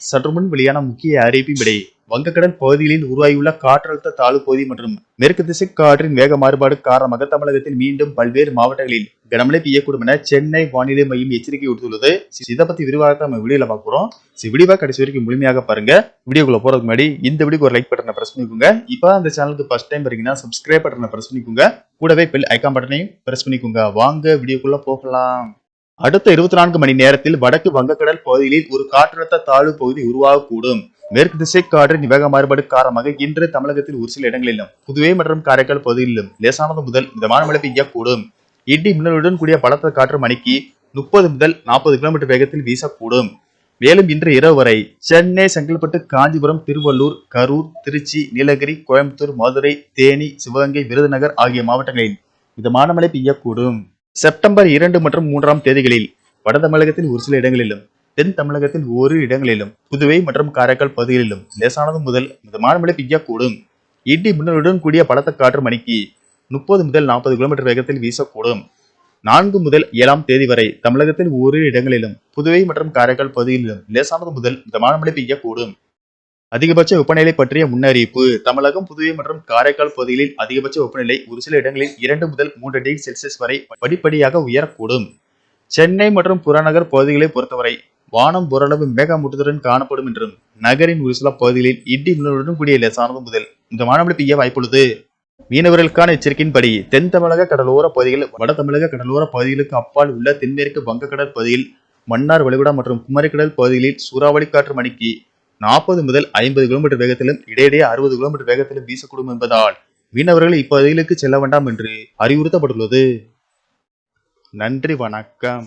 சற்றுமுன் வெளியான முக்கிய அறிவிப்பின்படி வங்கக்கடல் பகுதிகளில் உருவாகியுள்ள காற்றழுத்த தாழ்வு பகுதி மற்றும் மேற்கு திசை காற்றின் வேக மாறுபாடு காரணமாக தமிழகத்தில் மீண்டும் பல்வேறு மாவட்டங்களில் கனமழை பெய்யக்கூடும் என சென்னை வானிலை மையம் எச்சரிக்கை விடுத்துள்ளது. இதை பத்தி விரிவாக நம்ம வீடியோல பார்க்கிறோம். வீடியோவை கடைசி வரைக்கும் முழுமையாக பாருங்க. வீடியோக்குள்ள போறதுக்கு முன்னாடி இந்த வீடியோக்கு ஒரு லைக் பட்டனை பிரஸ் பண்ணிக்கோங்க. இப்போ அந்த சேனலுக்கு ஃபர்ஸ்ட் டைம் வரீங்கன்னா சப்ஸ்கிரைப் பட்டனை பிரஸ் பண்ணிக்கோங்க. கூடவே பெல் ஐகான் பட்டனையும் பிரஸ் பண்ணிக்கோங்க. வாங்க வீடியோக்குள்ள போகலாம். அடுத்த 24 மணி நேரத்தில் வடக்கு வங்கக்கடல் பகுதிகளில் ஒரு காற்றழுத்த தாழ்வு பகுதி உருவாகக்கூடும். மேற்கு திசை காற்றின் வேக மாறுபாடு காரணமாக இன்று தமிழகத்தில் ஒரு சில இடங்களிலும் புதுவை மற்றும் காரைக்கால் பகுதிகளிலும் லேசானது முதல் மிதமான மழை பெய்யக்கூடும். இடி மின்னலுடன் கூடிய பலத்த காற்று மணிக்கு 30 முதல் 40 கிலோமீட்டர் வேகத்தில் வீசக்கூடும். மேலும் இன்று இரவு வரை சென்னை, செங்கல்பட்டு, காஞ்சிபுரம், திருவள்ளூர், கரூர், திருச்சி, நீலகிரி, கோயம்புத்தூர், மதுரை, தேனி, சிவகங்கை, விருதுநகர் ஆகிய மாவட்டங்களில் மிதமான மழை பெய்யக்கூடும். செப்டம்பர் 2 மற்றும் 3ஆம் தேதிகளில் வட தமிழகத்தில் ஒரு சில இடங்களிலும், தென் தமிழகத்தில் ஒரு இடங்களிலும், புதுவை மற்றும் காரைக்கால் பகுதிகளிலும் லேசானது முதல் மிதமான மழை பெய்யக்கூடும். இடி மின்னலுடன் கூடிய பலத்த காற்று மணிக்கு 30 முதல் 40 கிலோமீட்டர் வேகத்தில் வீசக்கூடும். 4 முதல் 7ஆம் தேதி வரை தமிழகத்தில் ஒரு இடங்களிலும், புதுவை மற்றும் காரைக்கால் பகுதிகளிலும் லேசானது முதல் மிதமான மழை பெய்யக்கூடும். அதிகபட்ச வெப்பநிலை பற்றிய முன்னறிவிப்பு. தமிழகம், புதுவை மற்றும் காரைக்கால் பகுதிகளில் அதிகபட்ச வெப்பநிலை ஒரு சில இடங்களில் 2 முதல் 3 டிகிரி செல்சியஸ் வரை படிப்படியாக உயரக்கூடும். சென்னை மற்றும் புறநகர் பகுதிகளை பொறுத்தவரை வானம் ஓரளவு மேகமூட்டத்துடன் காணப்படும் என்றும் நகரின் ஒரு சில பகுதிகளில் இடி மின்னலுடன் கூடிய லேசானது முதல் மிதமான மழை பெய்ய வாய்ப்புள்ளது. மீனவர்களுக்கான எச்சரிக்கையின்படி தென் தமிழக கடலோர பகுதிகள், வட தமிழக கடலோர பகுதிகளுக்கு அப்பால் உள்ள தென்மேற்கு வங்கக்கடல் பகுதியில், மன்னார் வளைகுடா மற்றும் குமரிக்கடல் பகுதிகளில் சூறாவளி காற்று மணிக்கு 40 முதல் 50 கிலோமீட்டர் வேகத்திலும் இடையிடையே 60 கிலோமீட்டர் வேகத்திலும் வீசக்கூடும் என்பதால் மீனவர்கள் இப்பகுதிகளுக்கு செல்ல வேண்டாம் என்று அறிவுறுத்தப்பட்டுள்ளது. நன்றி, வணக்கம்.